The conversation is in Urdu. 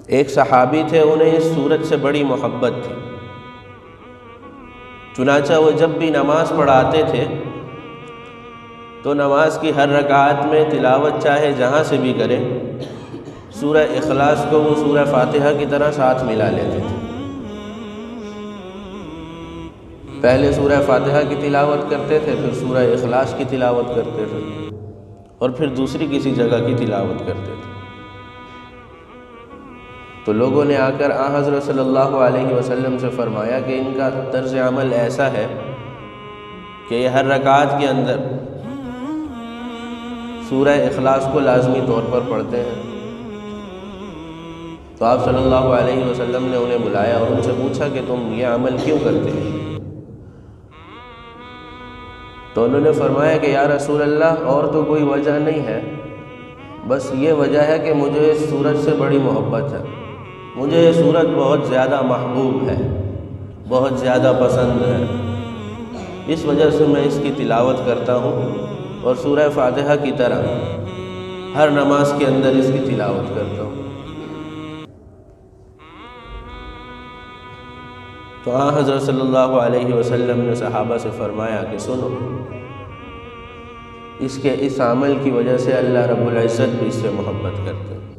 ایک صحابی تھے، انہیں اس سورت سے بڑی محبت تھی، چنانچہ وہ جب بھی نماز پڑھاتے تھے تو نماز کی ہر رکعت میں تلاوت چاہے جہاں سے بھی کریں، سورہ اخلاص کو وہ سورہ فاتحہ کی طرح ساتھ ملا لیتے تھے۔ پہلے سورہ فاتحہ کی تلاوت کرتے تھے، پھر سورہ اخلاص کی تلاوت کرتے تھے، اور پھر دوسری کسی جگہ کی تلاوت کرتے تھے۔ تو لوگوں نے آ کر حضرت صلی اللہ علیہ وسلم سے فرمایا کہ ان کا طرز عمل ایسا ہے کہ یہ ہر رکعت کے اندر سورہ اخلاص کو لازمی طور پر پڑھتے ہیں۔ تو آپ صلی اللہ علیہ وسلم نے انہیں بلایا اور ان سے پوچھا کہ تم یہ عمل کیوں کرتے ہیں؟ تو انہوں نے فرمایا کہ یا رسول اللہ، اور تو کوئی وجہ نہیں ہے، بس یہ وجہ ہے کہ مجھے اس سورت سے بڑی محبت ہے، مجھے یہ سورت بہت زیادہ محبوب ہے، بہت زیادہ پسند ہے، اس وجہ سے میں اس کی تلاوت کرتا ہوں، اور سورہ فاتحہ کی طرح ہر نماز کے اندر اس کی تلاوت کرتا ہوں۔ تو حضرت صلی اللہ علیہ وسلم نے صحابہ سے فرمایا کہ سنو، اس کے اس عمل کی وجہ سے اللہ رب العزت بھی اس سے محبت کرتے ہیں۔